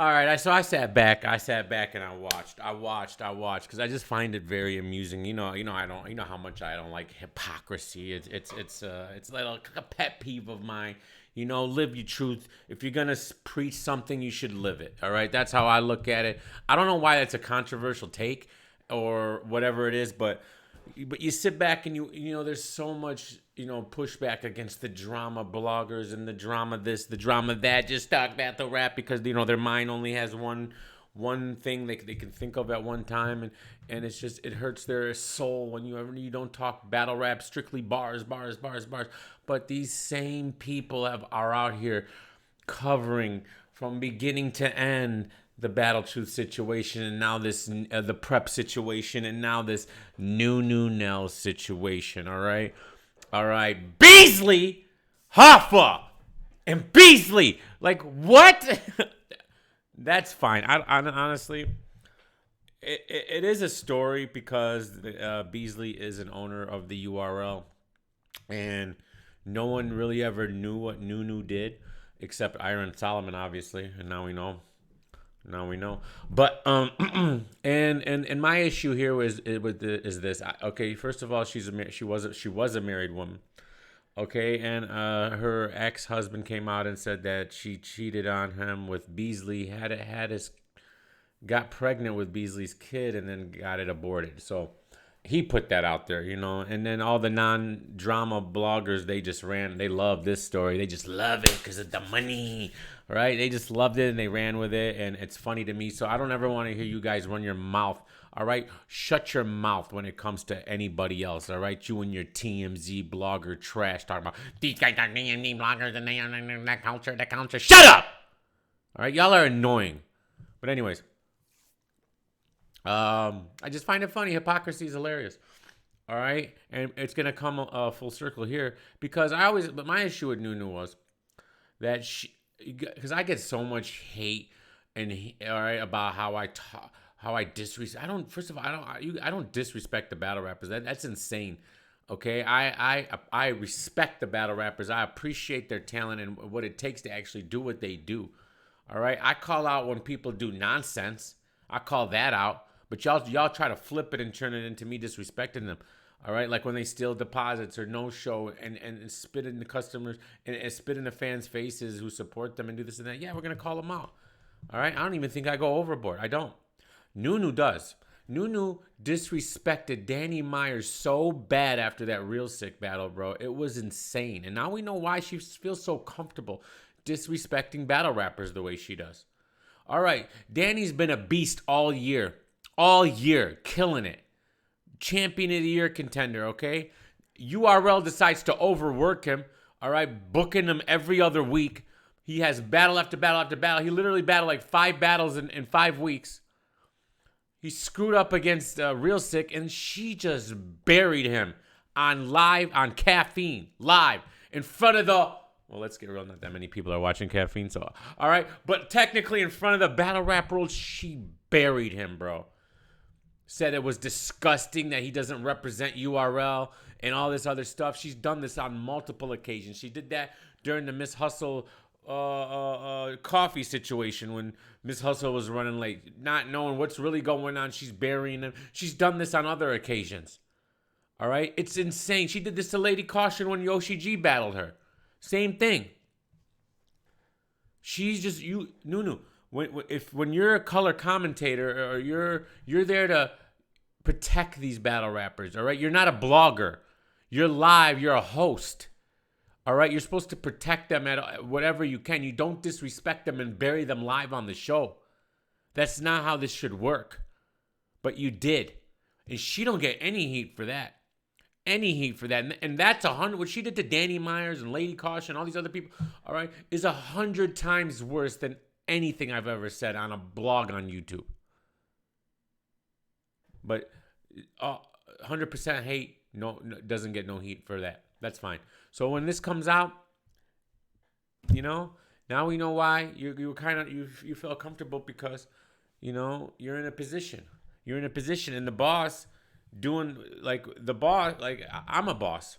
All right, so I sat back. I sat back and I watched because I just find it very amusing. I don't. You know how much I don't like hypocrisy. It's like a pet peeve of mine. Live your truth. If you're gonna preach something, you should live it. All right, that's how I look at it. I don't know why that's a controversial take or whatever it is, but you sit back and there's so much pushback against the drama bloggers and the drama this, the drama that, just talk battle rap because their mind only has one thing they can think of at one time, and it hurts their soul when you don't talk battle rap, strictly bars. But these same people are out here covering from beginning to end the Battle Truth situation, and now this the prep situation, and now this Nunu Nellz situation. All right, Beasley, Hoffa, and Beasley. Like what? That's fine. I honestly, it is a story because Beasley is an owner of the URL, and no one really ever knew what Nunu did except Iron Solomon, obviously, and now we know. Now we know. But and my issue here is this. Okay, first of all, she was a married woman. Okay, and her ex-husband came out and said that she cheated on him with Beasley, got pregnant with Beasley's kid, and then got it aborted. So he put that out there, and then all the non-drama bloggers, they love this story. They just love it because of the money, right? They just loved it and they ran with it, and it's funny to me. So I don't ever want to hear you guys run your mouth, all right? Shut your mouth when it comes to anybody else, all right? You and your TMZ blogger trash talking about these guys are TMZ bloggers and they are that culture. Shut up! All right, y'all are annoying. But anyways, I just find it funny. Hypocrisy is hilarious. All right, and it's gonna come full circle here because but my issue with Nunu was that because I get so much hate all right, about how I talk, how I disrespect. First of all, I don't disrespect the battle rappers. That's insane. Okay, I respect the battle rappers. I appreciate their talent and what it takes to actually do what they do. All right, I call out when people do nonsense. I call that out. But y'all try to flip it and turn it into me disrespecting them. All right, like when they steal deposits or no show and spit in the customers and spit in the fans' faces who support them and do this and that. Yeah, we're gonna call them out. All right, I don't even think I go overboard. I don't. Nunu does. Nunu disrespected Danny Myers so bad after that Real Sick battle, bro. It was insane. And now we know why she feels so comfortable disrespecting battle rappers the way she does. All right, Danny's been a beast all year. All year, killing it. Champion of the year contender, okay? URL decides to overwork him, all right? Booking him every other week. He has battle after battle after battle. He literally battled like 5 battles in 5 weeks. He screwed up against Real Sick, and she just buried him on Caffeine, live, in front of the... Well, let's get real. Not that many people are watching Caffeine, so... All right? But technically, in front of the battle rap world, she buried him, bro. Said it was disgusting that he doesn't represent URL and all this other stuff. She's done this on multiple occasions. She did that during the Miss Hustle coffee situation when Miss Hustle was running late, not knowing what's really going on. She's burying him. She's done this on other occasions. All right? It's insane. She did this to Lady Caution when Yoshi G battled her. Same thing. She's just Nunu. When you're a color commentator or you're there to protect these battle rappers, all right? You're not a blogger. You're live. You're a host. All right? You're supposed to protect them at whatever you can. You don't disrespect them and bury them live on the show. That's not how this should work. But you did. And she don't get any heat for that. Any heat for that. And that's 100. What she did to Danny Myers and Lady Caution, all these other people, all right, is 100 times worse than anything I've ever said on a blog on YouTube. But 100% hate no doesn't get no heat for that. That's fine. So when this comes out, now we know why you feel comfortable because you're in a position. You're in a position, and the boss doing like the boss. Like I'm a boss.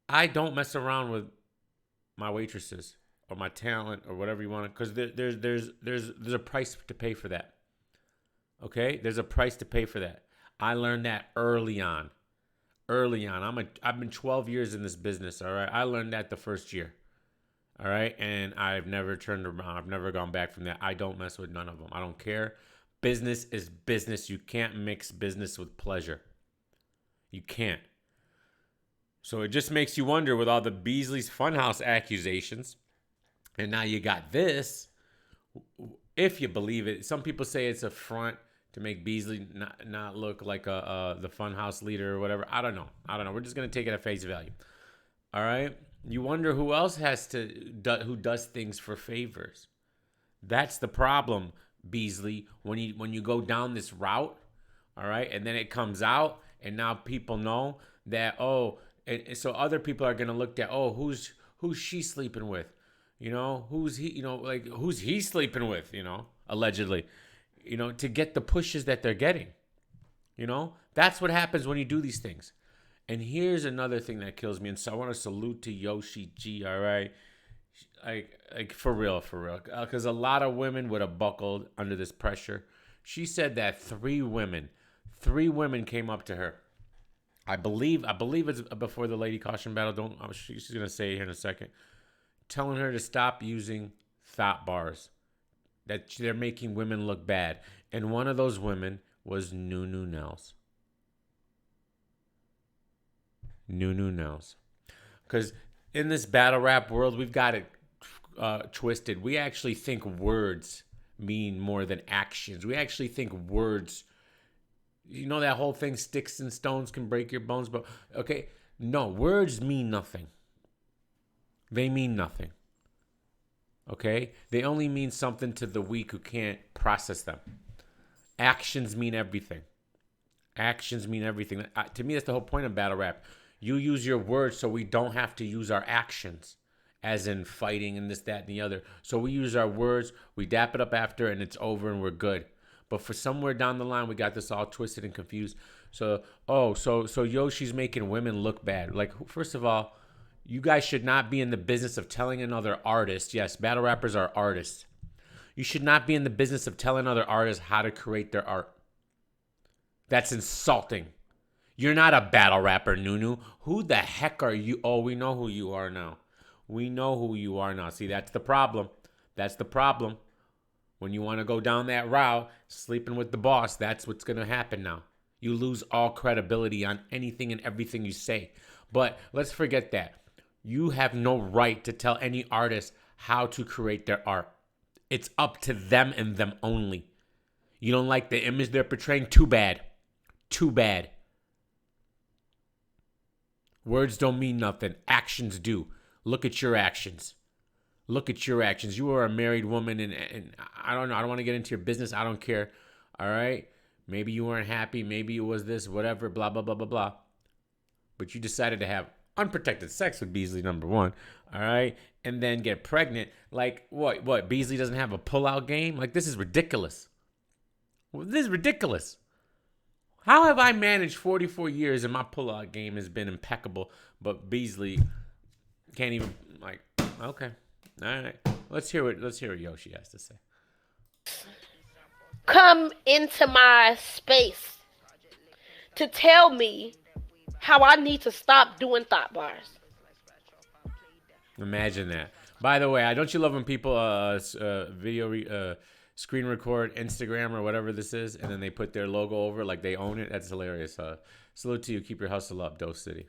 I don't mess around with my waitresses. or my talent or whatever you want, because there's a price to pay for that. Okay, there's a price to pay for that. I learned that early on. Early on, I've been 12 years in this business. All right, I learned that the first year. All right, and I've never turned around. I've never gone back from that. I don't mess with none of them. I don't care. Business is business. You can't mix business with pleasure. You can't. So it just makes you wonder with all the Beasley's Funhouse accusations. And now you got this. If you believe it, some people say it's a front to make Beasley not look like the Funhouse leader or whatever. I don't know. We're just going to take it at face value. All right? You wonder who else who does things for favors. That's the problem, Beasley. When you go down this route, all right, and then it comes out, and now people know that, and so other people are gonna look at, who's she sleeping with, who's he sleeping with, allegedly, to get the pushes that they're getting, that's what happens when you do these things. And here's another thing that kills me, and so I want to salute to Yoshi G, all right? Like for real, because a lot of women would have buckled under this pressure. She said that three women came up to her. I believe it's before the lady caution battle. She's gonna say it here in a second, telling her to stop using thought bars, that they're making women look bad. And one of those women was Nunu Nellz. Nunu Nellz. Because in this battle rap world, we've got it twisted. We actually think words mean more than actions. We actually think words, that whole thing, sticks and stones can break your bones. But, okay, no, words mean nothing. They mean nothing. Okay? They only mean something to the weak who can't process them. Actions mean everything. Actions mean everything. To me, that's the whole point of battle rap. You use your words so we don't have to use our actions, as in fighting and this, that, and the other. So we use our words, we dap it up after, and it's over and we're good. But for somewhere down the line, we got this all twisted and confused. So Yoshi's making women look bad. Like, first of all, you guys should not be in the business of telling another artist. Yes, battle rappers are artists. You should not be in the business of telling other artists how to create their art. That's insulting. You're not a battle rapper, Nunu. Who the heck are you? Oh, we know who you are now. We know who you are now. See, that's the problem. That's the problem. When you want to go down that route, sleeping with the boss, that's what's going to happen now. You lose all credibility on anything and everything you say. But let's forget that. You have no right to tell any artist how to create their art. It's up to them and them only. You don't like the image they're portraying? Too bad. Too bad. Words don't mean nothing. Actions do. Look at your actions. Look at your actions. You are a married woman, and I don't know. I don't want to get into your business. I don't care. All right? Maybe you weren't happy. Maybe it was this, whatever, blah, blah, blah, blah, blah. But you decided to have unprotected sex with Beasley, number one. All right? And then get pregnant. Like, what? Beasley doesn't have a pullout game? Like, this is ridiculous. This is ridiculous. How have I managed 44 years and my pullout game has been impeccable, but Beasley can't even, like, okay. All right. Let's hear what Yoshi has to say. Come into my space to tell me how I need to stop doing thought bars. Imagine that. By the way, don't you love when people screen record Instagram or whatever this is, and then they put their logo over like they own it? That's hilarious. Salute to you. Keep your hustle up, Dose City.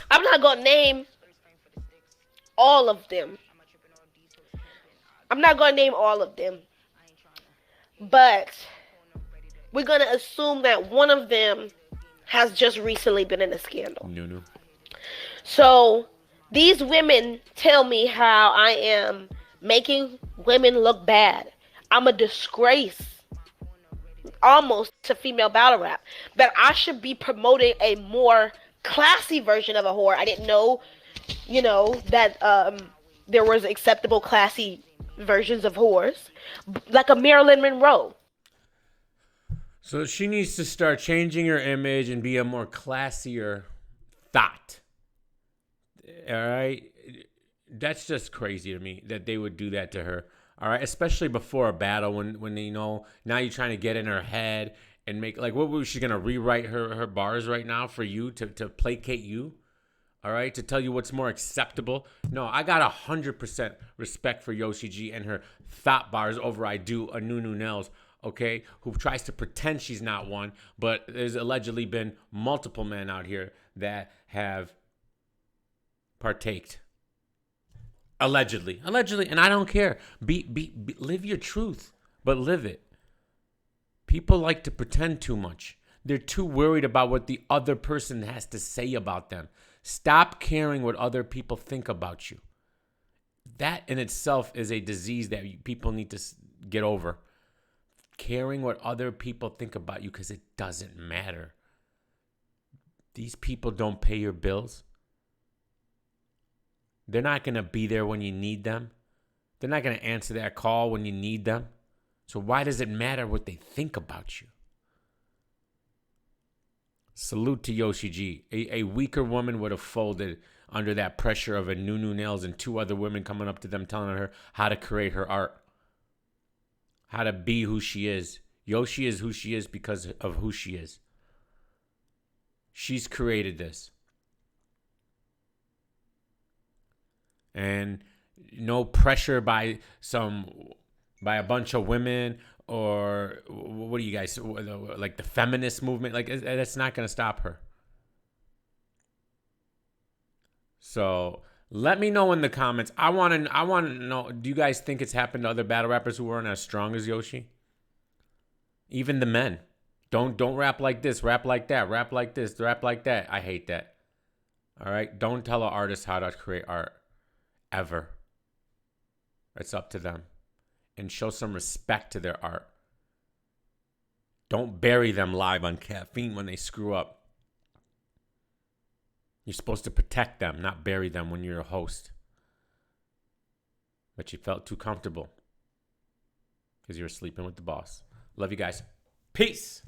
I'm not going to name all of them. But we're going to assume that one of them has just recently been in a scandal. Nunu. So these women tell me how I am making women look bad. I'm a disgrace almost to female battle rap. That I should be promoting a more classy version of a whore. I didn't know, that there was acceptable classy versions of whores. Like a Marilyn Monroe. So she needs to start changing her image and be a more classier thought. All right? That's just crazy to me that they would do that to her. All right, especially before a battle when they know now you're trying to get in her head and make like what was she gonna rewrite her bars right now for you to placate you? All right, to tell you what's more acceptable. No, I got 100% respect for Yoshi G and her thought bars over I do a Nunu Nellz, okay, who tries to pretend she's not one, but there's allegedly been multiple men out here that have partaked. Allegedly, and I don't care. Live your truth, but live it. People like to pretend too much. They're too worried about what the other person has to say about them. Stop caring what other people think about you. That in itself is a disease that people need to get over. Caring what other people think about you because it doesn't matter. These people don't pay your bills. They're not going to be there when you need them. They're not going to answer that call when you need them. So why does it matter what they think about you? Salute to Yoshi G. A weaker woman would have folded under that pressure of a Nunu Nellz and two other women coming up to them telling her how to create her art. How to be who she is. Yoshi is who she is because of who she is. She's created this. And no pressure by a bunch of women or what do you guys like the feminist movement, like that's not going to stop her. So let me know in the comments. I want to know, do you guys think it's happened to other battle rappers who weren't as strong as Yoshi? Even the men. Don't rap like this, rap like that, rap like this, rap like that. I hate that. All right? Don't tell an artist how to create art. Ever. It's up to them. And show some respect to their art. Don't bury them live on caffeine when they screw up. You're supposed to protect them, not bury them when you're a host. But you felt too comfortable because you were sleeping with the boss. Love you guys. Peace.